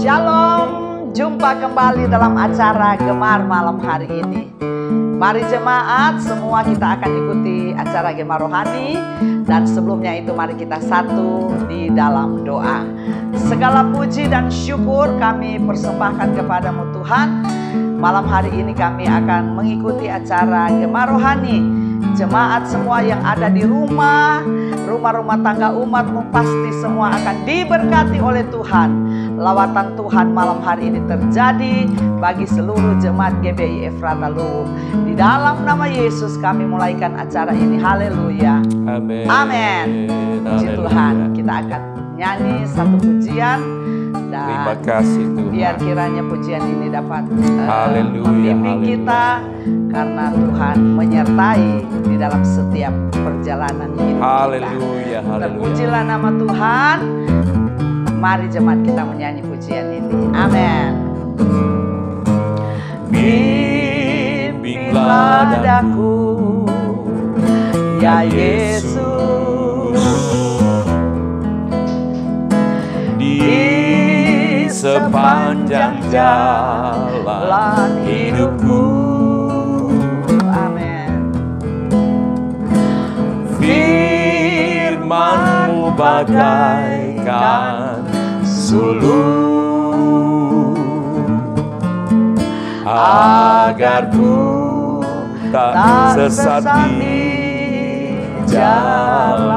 Shalom, jumpa kembali dalam acara Gemar malam hari ini. Mari jemaat, semua kita akan ikuti acara Gemar Rohani. Dan sebelumnya itu mari kita satu di dalam doa. Segala puji dan syukur kami persembahkan kepadamu Tuhan. Malam hari ini kami akan mengikuti acara Gemar Rohani. Jemaat semua yang ada di rumah-rumah tangga umatmu pasti semua akan diberkati oleh Tuhan. Lawatan Tuhan malam hari ini terjadi bagi seluruh jemaat GBI Efrata Luwu. Di dalam nama Yesus kami mulaikan acara ini. Haleluya. Amin. Amin. Puji Tuhan. Kita akan nyanyi satu pujian. Dan terima kasih Tuhan. Biar kiranya pujian ini dapat Haleluya, membimbing haleluya. kita. Karena Tuhan menyertai di dalam setiap perjalanan hidup kita. Haleluya, haleluya. Terpujilah nama Tuhan. Mari jemaat kita menyanyi pujian ini. Amin. Bimbinglah daku, ya Yesus, di sepanjang jalan hidupku. Amin. Firman-Mu bagaikan suluh, agar ku tak sesat di jalan.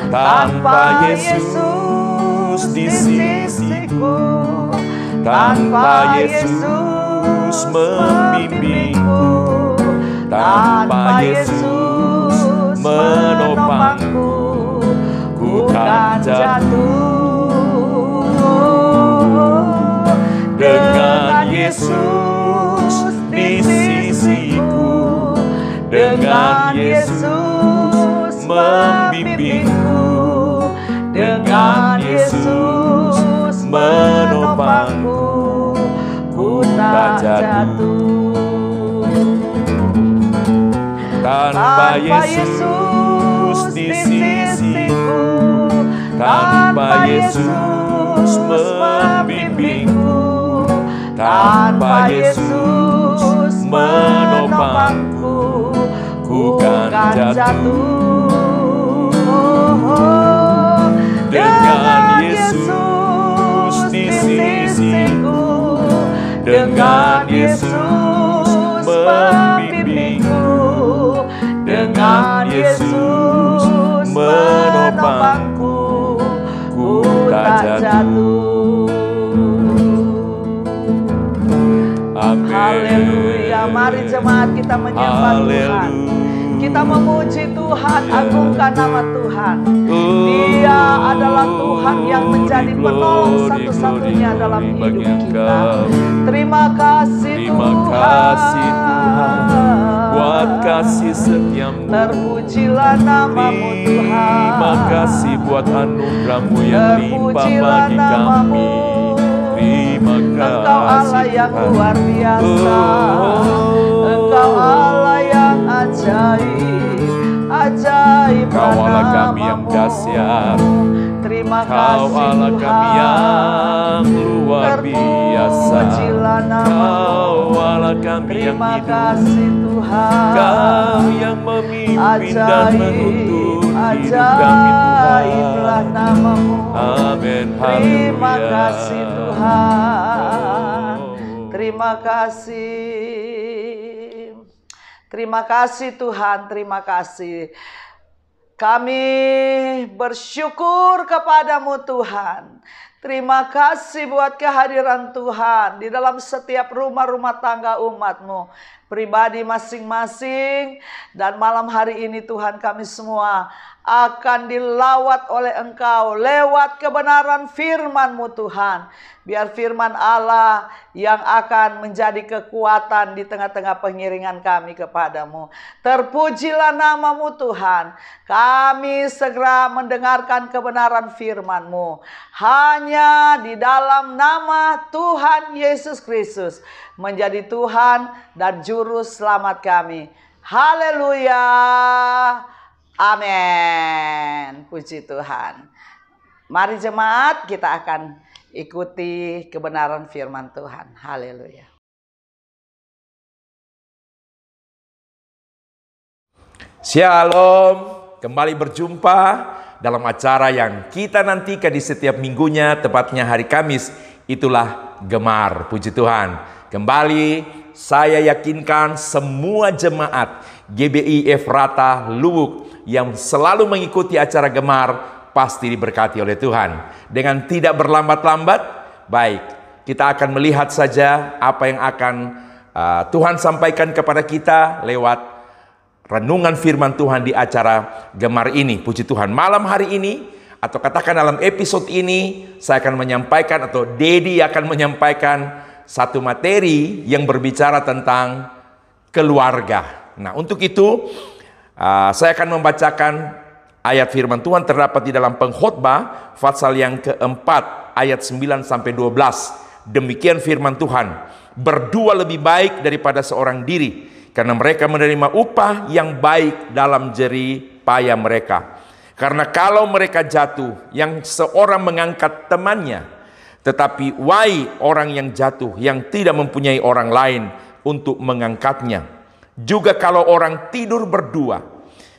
Tanpa Yesus di sisiku, tanpa Yesus membimbingku, tanpa Yesus menopangku, ku kan jatuh. Dengan Yesus di sisiku, dengan Yesus membimbingku, dengan Yesus menopangku, ku tak jatuh. Tanpa Yesus di sisiku, tanpa Yesus membimbingku, tanpa Yesus menopangku, ku kan jatuh. Dengan Yesus di sisiku, dengan Yesus membimbingku, dengan Yesus menopangku, ku tak jatuh. Amin. Haleluya. Mari jemaat kita menyembah Tuhan. Kita memuji Tuhan, agungkan nama Tuhan. Dia adalah Tuhan yang menjadi penolong satu-satunya dalam hidup kita. Terima kasih Tuhan buat kasih setiamu. Terpujilah namamu Tuhan. Terima kasih buat anugerah-Mu yang limpah bagi kami. Terima kasih Engkau Allah yang luar biasa. Engkau Allah yang ajaib, ajaib. Kau Allah kami yang dahsyat. Terima Kau kasih Allah Tuhan. kami yang luar biasa. Terpujilah namamu. Kau Allah kami yang Terima hidup. kasih Tuhan. Kau yang memimpin dan menuntun hidup kami Ajaiblah Tuhan. namamu. Amin. Terima Haleluya. kasih Tuhan. Terima kasih. Terima kasih Tuhan. Terima kasih. Kami bersyukur kepadamu Tuhan. Terima kasih buat kehadiran Tuhan di dalam setiap rumah-rumah tangga umat-Mu, pribadi masing-masing. Dan malam hari ini Tuhan, kami semua akan dilawat oleh Engkau lewat kebenaran firman-Mu Tuhan. Biar firman Allah yang akan menjadi kekuatan di tengah-tengah pengiringan kami kepadamu. Terpujilah namamu Tuhan. Kami segera mendengarkan kebenaran firman-Mu. Hanya di dalam nama Tuhan Yesus Kristus menjadi Tuhan dan Juru Selamat kami. Haleluya. Amin. Puji Tuhan. Mari jemaat, kita akan ikuti kebenaran firman Tuhan. Haleluya. Shalom. Kembali berjumpa dalam acara yang kita nantikan di setiap minggunya, tepatnya hari Kamis. Itulah Gemar, puji Tuhan. Kembali saya yakinkan semua jemaat GBI Efrata Luwuk yang selalu mengikuti acara Gemar pasti diberkati oleh Tuhan. Dengan tidak berlambat-lambat, baik, kita akan melihat saja apa yang akan Tuhan sampaikan kepada kita lewat renungan firman Tuhan di acara Gemar ini. Puji Tuhan, malam hari ini atau katakan dalam episode ini saya akan menyampaikan atau Dedi akan menyampaikan satu materi yang berbicara tentang keluarga. Nah, untuk itu saya akan membacakan ayat firman Tuhan terdapat di dalam Pengkhotbah pasal yang keempat ayat 9 sampai 12. Demikian firman Tuhan, berdua lebih baik daripada seorang diri, karena mereka menerima upah yang baik dalam jerih payah mereka. Karena kalau mereka jatuh, yang seorang mengangkat temannya, tetapi wahai orang yang jatuh, yang tidak mempunyai orang lain untuk mengangkatnya. Juga kalau orang tidur berdua,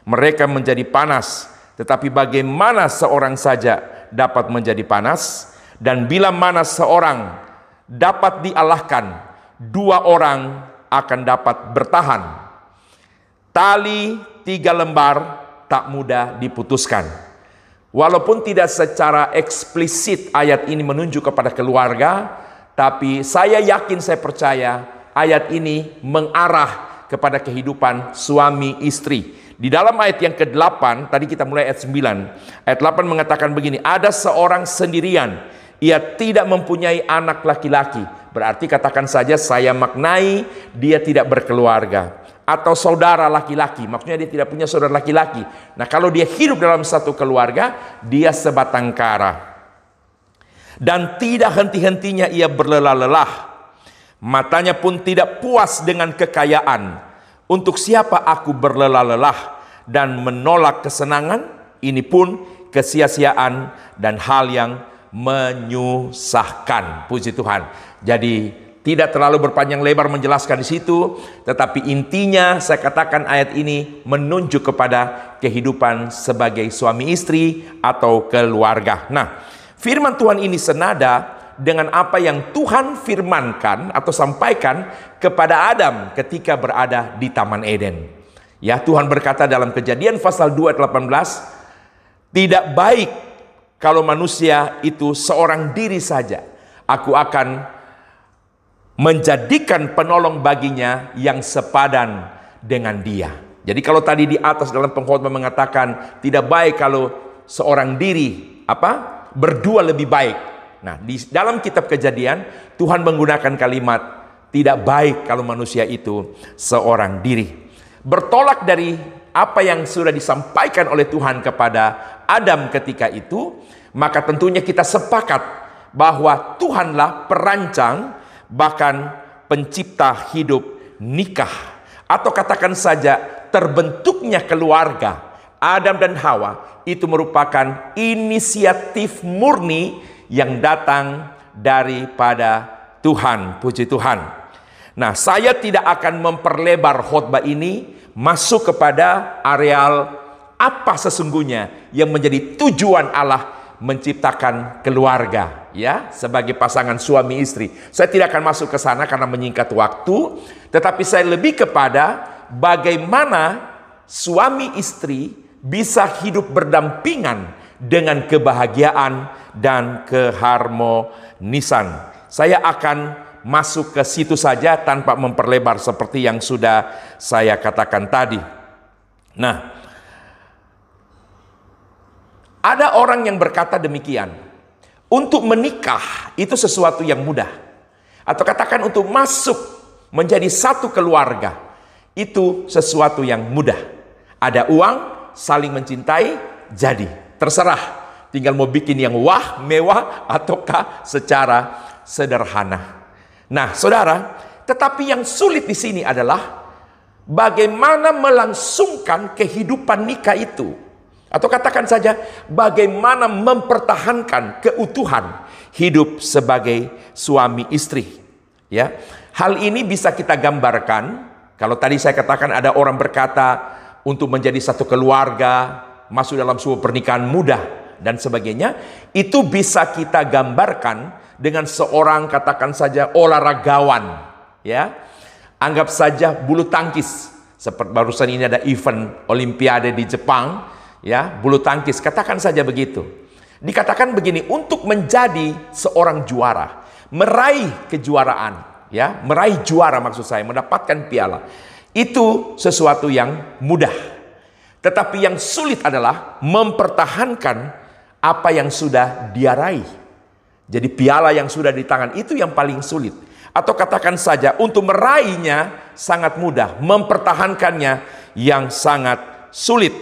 mereka menjadi panas, tetapi bagaimana seorang saja dapat menjadi panas? Dan bila mana seorang dapat dialahkan, dua orang akan dapat bertahan. Tali 3 lembar tak mudah diputuskan. Walaupun tidak secara eksplisit ayat ini menunjuk kepada keluarga, tapi saya yakin, saya percaya ayat ini mengarah kepada kehidupan suami istri. Di dalam ayat yang ke-8, tadi kita mulai ayat 9. Ayat 8 mengatakan begini, ada seorang sendirian, ia tidak mempunyai anak laki-laki. Berarti katakan saja saya maknai dia tidak berkeluarga. Atau saudara laki-laki, maksudnya dia tidak punya saudara laki-laki. Nah, kalau dia hidup dalam satu keluarga, dia sebatang kara. Dan tidak henti-hentinya ia berlelah-lelah. Matanya pun tidak puas dengan kekayaan. Untuk siapa aku berlelah-lelah dan menolak kesenangan? Ini pun kesia-siaan dan hal yang menyusahkan. Puji Tuhan. Jadi tidak terlalu berpanjang lebar menjelaskan di situ, tetapi intinya saya katakan ayat ini menunjuk kepada kehidupan sebagai suami istri atau keluarga. Nah, firman Tuhan ini senada dengan apa yang Tuhan firmankan atau sampaikan kepada Adam ketika berada di Taman Eden. Ya, Tuhan berkata dalam Kejadian pasal 2 ayat 18, tidak baik kalau manusia itu seorang diri saja. Aku akan menjadikan penolong baginya yang sepadan dengan dia. Jadi kalau tadi di atas dalam Pengkhotbah mengatakan tidak baik kalau seorang diri berdua lebih baik. Nah, di dalam kitab Kejadian Tuhan menggunakan kalimat tidak baik kalau manusia itu seorang diri. Bertolak dari apa yang sudah disampaikan oleh Tuhan kepada Adam ketika itu, maka tentunya kita sepakat bahwa Tuhanlah perancang bahkan pencipta hidup nikah, atau katakan saja terbentuknya keluarga Adam dan Hawa itu merupakan inisiatif murni yang datang daripada Tuhan. Puji Tuhan. Nah, saya tidak akan memperlebar khotbah ini masuk kepada areal apa sesungguhnya yang menjadi tujuan Allah menciptakan keluarga, ya, sebagai pasangan suami istri. Saya tidak akan masuk ke sana karena menyingkat waktu, tetapi saya lebih kepada bagaimana suami istri bisa hidup berdampingan dengan kebahagiaan dan keharmonisan. Saya akan masuk ke situ saja tanpa memperlebar seperti yang sudah saya katakan tadi. Nah, ada orang yang berkata demikian, untuk menikah itu sesuatu yang mudah. Atau katakan untuk masuk menjadi satu keluarga, itu sesuatu yang mudah. Ada uang, saling mencintai, jadi. Terserah, tinggal mau bikin yang mewah, ataukah secara sederhana. Nah, saudara, tetapi yang sulit di sini adalah bagaimana melangsungkan kehidupan nikah itu. Atau katakan saja, bagaimana mempertahankan keutuhan hidup sebagai suami istri. Ya, hal ini bisa kita gambarkan. Kalau tadi saya katakan ada orang berkata untuk menjadi satu keluarga, masuk dalam sebuah pernikahan mudah dan sebagainya, itu bisa kita gambarkan dengan seorang, katakan saja, olahragawan. Ya, anggap saja bulu tangkis. Seperti barusan ini ada event Olimpiade di Jepang, ya, bulu tangkis, katakan saja begitu. Dikatakan begini, untuk menjadi seorang juara, meraih kejuaraan, ya, meraih juara maksud saya, mendapatkan piala, itu sesuatu yang mudah. Tetapi yang sulit adalah mempertahankan apa yang sudah dia raih. Jadi piala yang sudah di tangan itu yang paling sulit. Atau katakan saja, untuk meraihnya sangat mudah, mempertahankannya yang sangat sulit.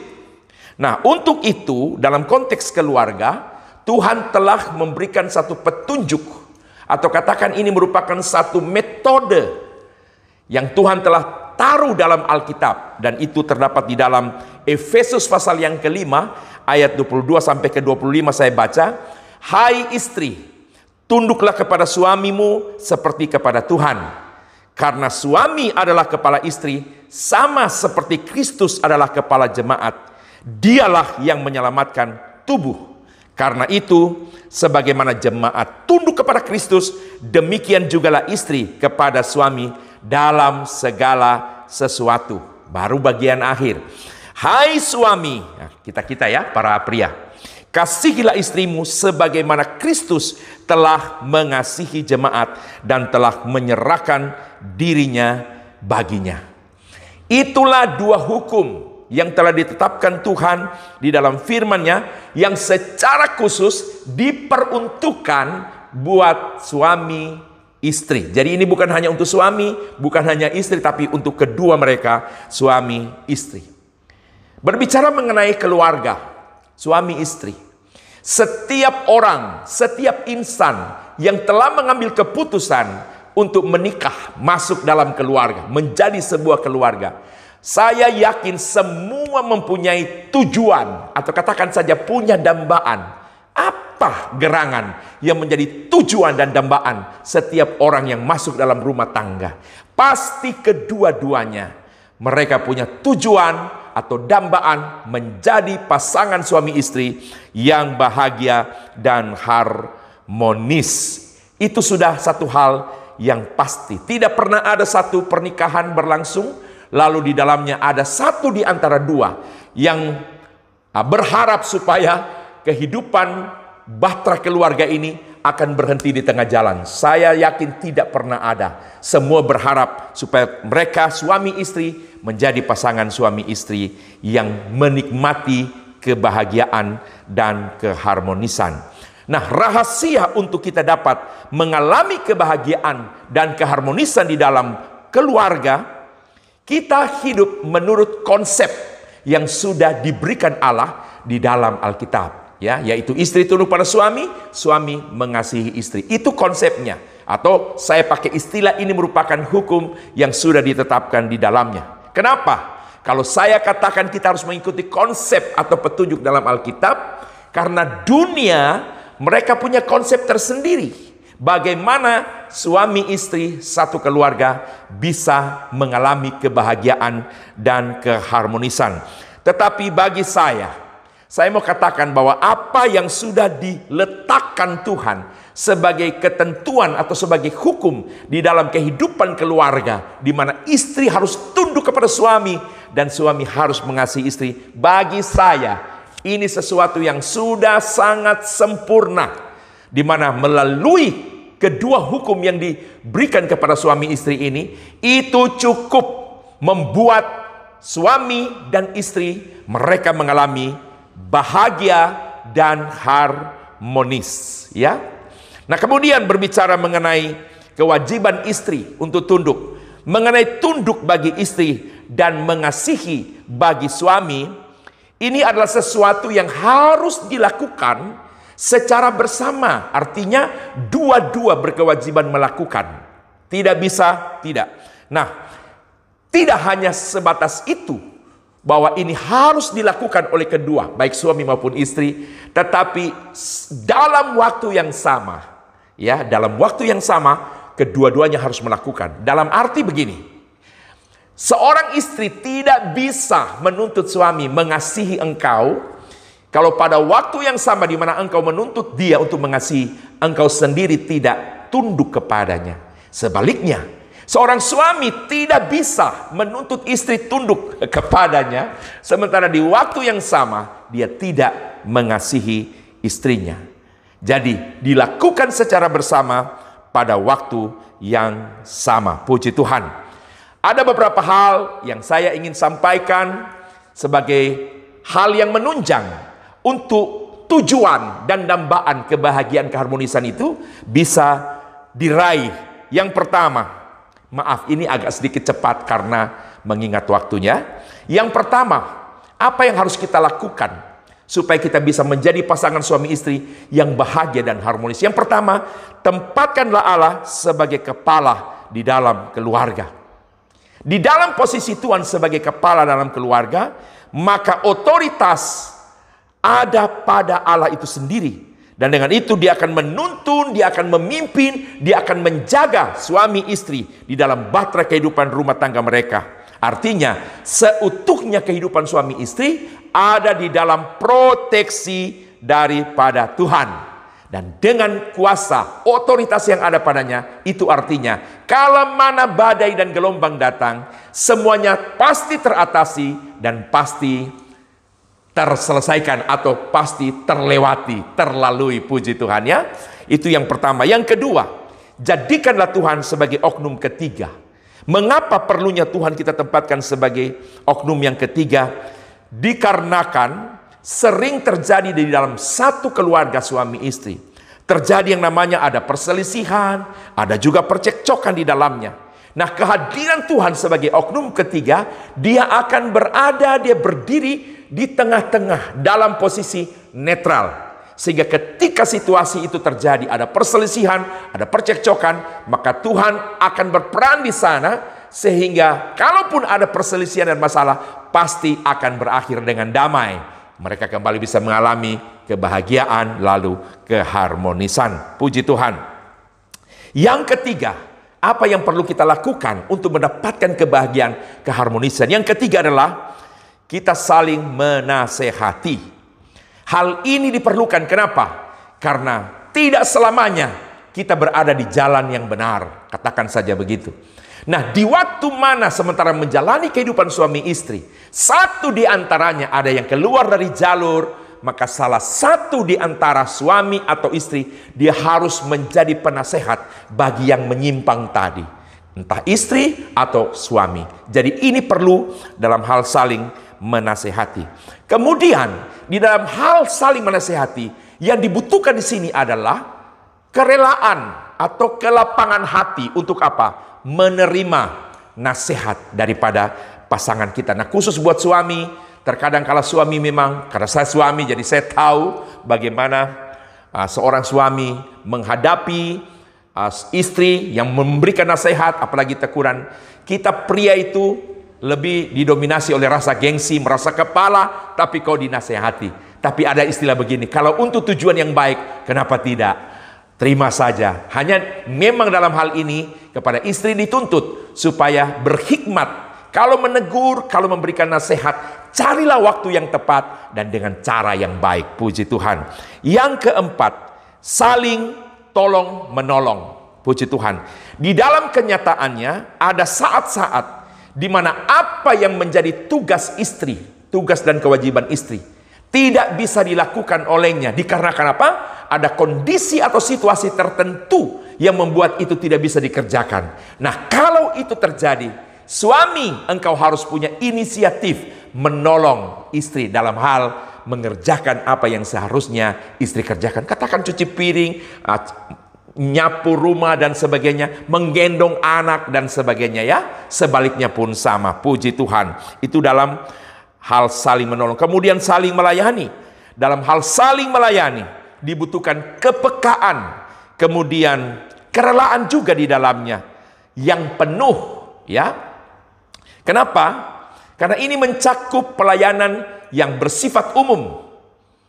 Nah, untuk itu dalam konteks keluarga, Tuhan telah memberikan satu petunjuk, atau katakan ini merupakan satu metode yang Tuhan telah taruh dalam Alkitab, dan itu terdapat di dalam Efesus pasal yang kelima ayat 22 sampai ke 25. Saya baca, hai istri, tunduklah kepada suamimu seperti kepada Tuhan, karena suami adalah kepala istri, sama seperti Kristus adalah kepala jemaat. Dialah yang menyelamatkan tubuh. Karena itu, sebagaimana jemaat tunduk kepada Kristus, demikian jugalah istri kepada suami dalam segala sesuatu. Baru bagian akhir. Hai suami, nah, kita ya, para pria, kasihilah istrimu sebagaimana Kristus telah mengasihi jemaat dan telah menyerahkan dirinya baginya. Itulah dua hukum yang telah ditetapkan Tuhan di dalam firman-Nya, yang secara khusus diperuntukkan buat suami istri. Jadi ini bukan hanya untuk suami, bukan hanya istri, tapi untuk kedua mereka, suami istri. Berbicara mengenai keluarga, suami istri, setiap orang, setiap insan yang telah mengambil keputusan untuk menikah, masuk dalam keluarga, menjadi sebuah keluarga, saya yakin semua mempunyai tujuan, atau katakan saja punya dambaan. Apa gerangan yang menjadi tujuan dan dambaan setiap orang yang masuk dalam rumah tangga? Pasti kedua-duanya mereka punya tujuan atau dambaan menjadi pasangan suami istri yang bahagia dan harmonis. Itu sudah satu hal yang pasti. Tidak pernah ada satu pernikahan berlangsung lalu di dalamnya ada satu di antara dua yang berharap supaya kehidupan bahtera keluarga ini akan berhenti di tengah jalan. Saya yakin tidak pernah ada. Semua berharap supaya mereka suami istri menjadi pasangan suami istri yang menikmati kebahagiaan dan keharmonisan. Nah, rahasia untuk kita dapat mengalami kebahagiaan dan keharmonisan di dalam keluarga, kita hidup menurut konsep yang sudah diberikan Allah di dalam Alkitab, ya, yaitu istri tunduk pada suami, suami mengasihi istri. Itu konsepnya. Atau saya pakai istilah ini merupakan hukum yang sudah ditetapkan di dalamnya. Kenapa? Kalau saya katakan kita harus mengikuti konsep atau petunjuk dalam Alkitab, karena dunia mereka punya konsep tersendiri. Bagaimana suami istri satu keluarga bisa mengalami kebahagiaan dan keharmonisan. Tetapi bagi saya mau katakan bahwa apa yang sudah diletakkan Tuhan sebagai ketentuan atau sebagai hukum di dalam kehidupan keluarga, di mana istri harus tunduk kepada suami dan suami harus mengasihi istri, bagi saya ini sesuatu yang sudah sangat sempurna, di mana melalui kedua hukum yang diberikan kepada suami istri ini, itu cukup membuat suami dan istri mereka mengalami bahagia dan harmonis, ya. Nah, kemudian berbicara mengenai kewajiban istri untuk tunduk, mengenai tunduk bagi istri dan mengasihi bagi suami, ini adalah sesuatu yang harus dilakukan secara bersama. Artinya dua-dua berkewajiban melakukan. Tidak bisa tidak. Nah, tidak hanya sebatas itu, bahwa ini harus dilakukan oleh kedua, baik suami maupun istri, tetapi dalam waktu yang sama, ya, dalam waktu yang sama, kedua-duanya harus melakukan. Dalam arti begini, seorang istri tidak bisa menuntut suami mengasihi engkau, kalau pada waktu yang sama di mana engkau menuntut dia untuk mengasihi, engkau sendiri tidak tunduk kepadanya. Sebaliknya, seorang suami tidak bisa menuntut istri tunduk kepadanya, sementara di waktu yang sama dia tidak mengasihi istrinya. Jadi dilakukan secara bersama pada waktu yang sama. Puji Tuhan. Ada beberapa hal yang saya ingin sampaikan sebagai hal yang menunjang untuk tujuan dan dambaan kebahagiaan keharmonisan itu bisa diraih. Yang pertama, maaf ini agak sedikit cepat karena mengingat waktunya. Yang pertama, apa yang harus kita lakukan supaya kita bisa menjadi pasangan suami istri yang bahagia dan harmonis? Yang pertama, tempatkanlah Allah sebagai kepala di dalam keluarga. Di dalam posisi Tuhan sebagai kepala dalam keluarga, maka otoritas ada pada Allah itu sendiri. Dan dengan itu dia akan menuntun, dia akan memimpin, dia akan menjaga suami istri di dalam bahtera kehidupan rumah tangga mereka. Artinya seutuhnya kehidupan suami istri ada di dalam proteksi daripada Tuhan. Dan dengan kuasa, otoritas yang ada padanya, itu artinya kala mana badai dan gelombang datang, semuanya pasti teratasi dan pasti terselesaikan atau pasti terlewati, terlalui. Puji Tuhan ya. Itu yang pertama. Yang kedua, jadikanlah Tuhan sebagai oknum ketiga. Mengapa perlunya Tuhan kita tempatkan sebagai oknum yang ketiga? Dikarenakan sering terjadi di dalam satu keluarga suami istri. Terjadi yang namanya ada perselisihan, ada juga percekcokan di dalamnya. Nah, kehadiran Tuhan sebagai oknum ketiga, dia akan berada, dia berdiri di tengah-tengah dalam posisi netral. Sehingga ketika situasi itu terjadi, ada perselisihan, ada percekcokan, maka Tuhan akan berperan di sana. Sehingga kalaupun ada perselisihan dan masalah, pasti akan berakhir dengan damai. Mereka kembali bisa mengalami kebahagiaan lalu keharmonisan. Puji Tuhan. Yang ketiga, apa yang perlu kita lakukan untuk mendapatkan kebahagiaan keharmonisan? Yang ketiga adalah kita saling menasehati. Hal ini diperlukan. Kenapa? Karena tidak selamanya kita berada di jalan yang benar. Katakan saja begitu. Nah, di waktu mana sementara menjalani kehidupan suami istri, satu di antaranya ada yang keluar dari jalur, maka salah satu di antara suami atau istri, dia harus menjadi penasehat bagi yang menyimpang tadi. Entah istri atau suami. Jadi ini perlu dalam hal saling menasehati. Kemudian di dalam hal saling menasehati, yang dibutuhkan di sini adalah kerelaan atau kelapangan hati untuk apa? Menerima nasihat daripada pasangan kita. Nah, khusus buat suami, terkadang kalau suami memang, karena saya suami jadi saya tahu bagaimana seorang suami menghadapi istri yang memberikan nasihat, apalagi teguran. Kita pria itu lebih didominasi oleh rasa gengsi, merasa kepala, tapi kau dinasehati. Tapi ada istilah begini, kalau untuk tujuan yang baik, kenapa tidak? Terima saja. Hanya memang dalam hal ini kepada istri dituntut supaya berhikmat. Kalau menegur, kalau memberikan nasihat, carilah waktu yang tepat dan dengan cara yang baik. Puji Tuhan. Yang keempat, saling tolong menolong. Puji Tuhan. Di dalam kenyataannya ada saat-saat di mana apa yang menjadi tugas istri, tugas dan kewajiban istri, tidak bisa dilakukan olehnya. Dikarenakan apa? Ada kondisi atau situasi tertentu yang membuat itu tidak bisa dikerjakan. Nah, kalau itu terjadi, suami engkau harus punya inisiatif menolong istri dalam hal mengerjakan apa yang seharusnya istri kerjakan. Katakan cuci piring, nyapu rumah dan sebagainya, menggendong anak dan sebagainya ya. Sebaliknya pun sama. Puji Tuhan. Itu dalam hal saling menolong. Kemudian saling melayani. Dalam hal saling melayani dibutuhkan kepekaan, kemudian kerelaan juga di dalamnya yang penuh ya. Kenapa? Karena ini mencakup pelayanan yang bersifat umum.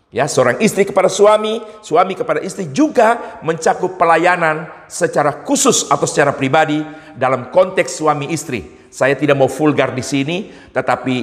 Ya, seorang istri kepada suami, suami kepada istri juga mencakup pelayanan secara khusus atau secara pribadi dalam konteks suami istri. Saya tidak mau vulgar di sini, tetapi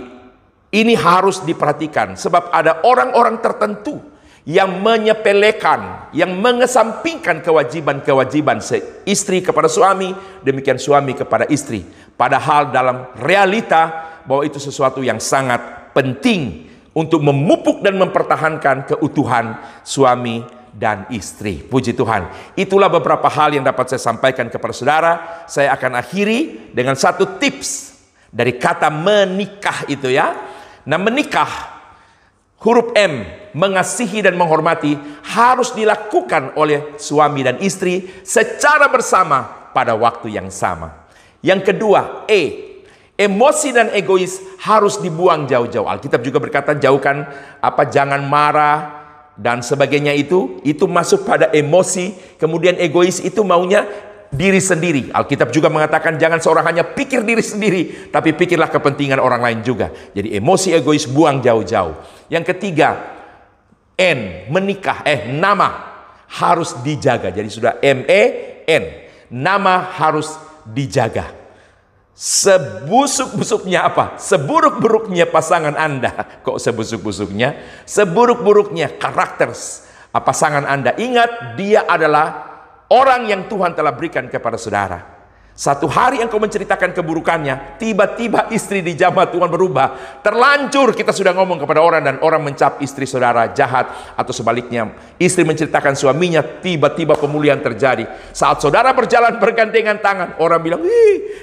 ini harus diperhatikan sebab ada orang-orang tertentu yang menyepelekan, yang mengesampingkan kewajiban-kewajiban istri kepada suami, demikian suami kepada istri. Padahal dalam realita bahwa itu sesuatu yang sangat penting untuk memupuk dan mempertahankan keutuhan suami dan istri. Puji Tuhan. Itulah beberapa hal yang dapat saya sampaikan kepada saudara. Saya akan akhiri dengan satu tips dari kata menikah itu ya. Nah, menikah, huruf M, mengasihi dan menghormati, harus dilakukan oleh suami dan istri secara bersama pada waktu yang sama. Yang kedua, emosi dan egois harus dibuang jauh-jauh. Alkitab juga berkata jauhkan jangan marah dan sebagainya itu masuk pada emosi. Kemudian egois itu maunya diri sendiri. Alkitab juga mengatakan jangan seorang hanya pikir diri sendiri, tapi pikirlah kepentingan orang lain juga. Jadi emosi egois buang jauh-jauh. Yang ketiga, menikah, nama harus dijaga. Jadi sudah M-E-N, nama harus dijaga. Sebusuk-busuknya seburuk-buruknya pasangan Anda. Kok sebusuk-busuknya? Seburuk-buruknya karakter pasangan Anda. Ingat, dia adalah orang yang Tuhan telah berikan kepada saudara. Satu hari engkau menceritakan keburukannya, tiba-tiba istri dijamah Tuhan berubah. Terlanjur kita sudah ngomong kepada orang dan orang mencap istri saudara jahat. Atau sebaliknya, istri menceritakan suaminya, tiba-tiba pemulihan terjadi. Saat saudara berjalan bergandengan tangan, orang bilang,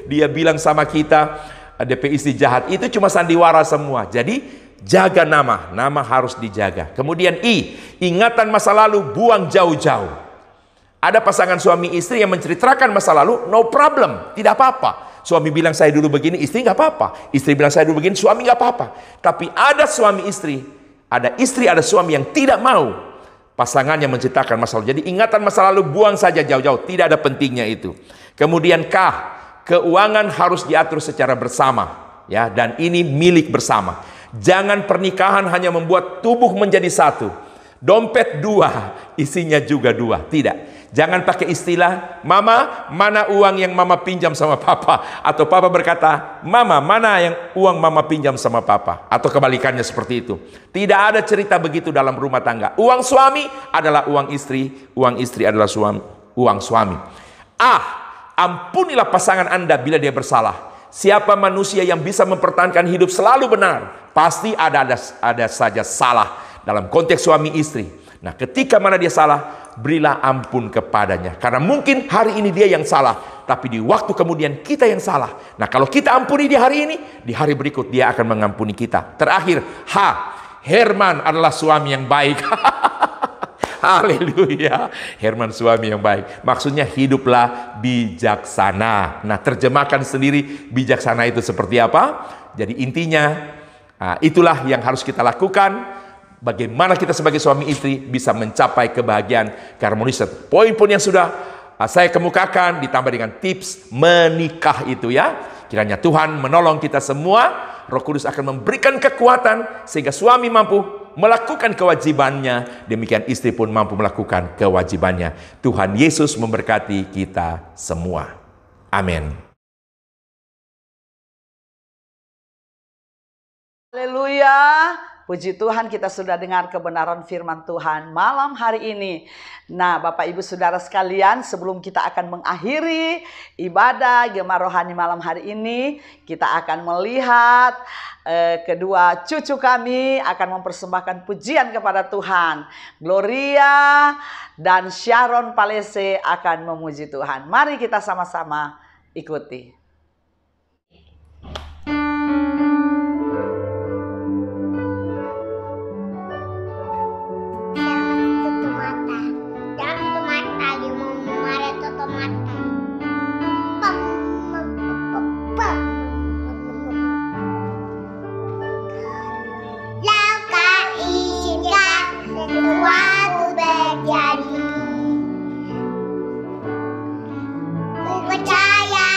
dia bilang sama kita, DP istri jahat. Itu cuma sandiwara semua. Jadi jaga nama harus dijaga. Kemudian ingatan masa lalu buang jauh-jauh. Ada pasangan suami istri yang menceritakan masa lalu, no problem, tidak apa-apa. Suami bilang saya dulu begini, istri nggak apa-apa. Istri bilang saya dulu begini, suami nggak apa-apa. Tapi ada suami istri, ada suami yang tidak mau pasangannya menceritakan masa lalu. Jadi ingatan masa lalu buang saja jauh-jauh, tidak ada pentingnya itu. Kemudian keuangan harus diatur secara bersama, ya, dan ini milik bersama. Jangan pernikahan hanya membuat tubuh menjadi satu, dompet dua, isinya juga dua. Tidak. Jangan pakai istilah, mama, mana uang yang mama pinjam sama papa? Atau papa berkata, mama, mana yang uang mama pinjam sama papa? Atau kebalikannya seperti itu. Tidak ada cerita begitu dalam rumah tangga. Uang suami adalah uang istri adalah uang suami. Ampunilah pasangan Anda bila dia bersalah. Siapa manusia yang bisa mempertahankan hidup selalu benar? Pasti ada saja salah dalam konteks suami istri. Nah, ketika mana dia salah, berilah ampun kepadanya. Karena mungkin hari ini dia yang salah, tapi di waktu kemudian kita yang salah. Nah, kalau kita ampuni di hari ini, di hari berikut dia akan mengampuni kita. Terakhir, Herman adalah suami yang baik. Haleluya. Herman suami yang baik. Maksudnya hiduplah bijaksana. Nah, terjemahkan sendiri bijaksana itu seperti apa. Jadi intinya, itulah yang harus kita lakukan. Bagaimana kita sebagai suami istri bisa mencapai kebahagiaan keharmonisan. Poin-poin yang sudah saya kemukakan ditambah dengan tips menikah itu ya. Kiranya Tuhan menolong kita semua. Roh Kudus akan memberikan kekuatan sehingga suami mampu melakukan kewajibannya. Demikian istri pun mampu melakukan kewajibannya. Tuhan Yesus memberkati kita semua. Amin. Haleluya. Puji Tuhan, kita sudah dengar kebenaran firman Tuhan malam hari ini. Nah, Bapak Ibu Saudara sekalian, sebelum kita akan mengakhiri ibadah Gemar Rohani malam hari ini, kita akan melihat kedua cucu kami akan mempersembahkan pujian kepada Tuhan. Gloria dan Sharon Palese akan memuji Tuhan. Mari kita sama-sama ikuti. Percaya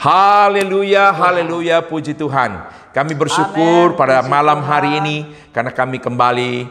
Haleluya, haleluya, puji Tuhan. Kami bersyukur pada malam hari ini karena kami kembali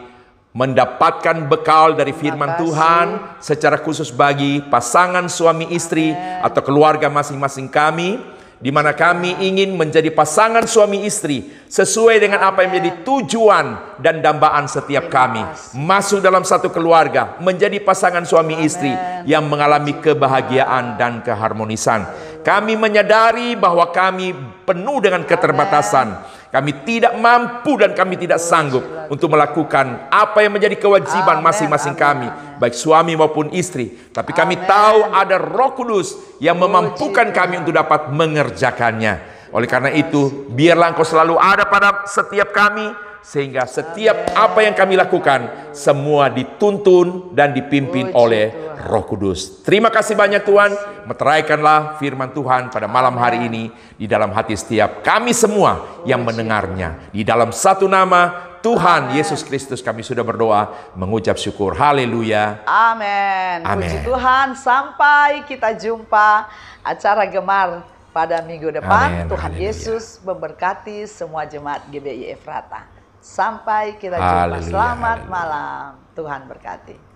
mendapatkan bekal dari firman Tuhan secara khusus bagi pasangan suami istri atau keluarga masing-masing kami, di mana kami ingin menjadi pasangan suami istri sesuai dengan apa yang menjadi tujuan dan dambaan setiap kami. Masuk dalam satu keluarga, menjadi pasangan suami istri yang mengalami kebahagiaan dan keharmonisan. Kami menyadari bahwa kami penuh dengan keterbatasan. Kami tidak mampu dan kami tidak sanggup untuk melakukan apa yang menjadi kewajiban masing-masing kami, baik suami maupun istri. Tapi kami tahu ada Roh Kudus yang memampukan kami untuk dapat mengerjakannya. Oleh karena itu, biarlah Engkau selalu ada pada setiap kami, sehingga setiap apa yang kami lakukan semua dituntun dan dipimpin oleh Roh Kudus. Terima kasih banyak Tuhan. Meteraikanlah firman Tuhan pada malam hari ini di dalam hati setiap kami semua yang mendengarnya. Di dalam satu nama Tuhan Yesus Kristus kami sudah berdoa, mengucap syukur. Haleluya. Amin. Puji Tuhan, sampai kita jumpa acara Gemar pada minggu depan. Tuhan Yesus memberkati semua jemaat GBI Efrata. Sampai kita jumpa. Selamat malam. Tuhan berkati.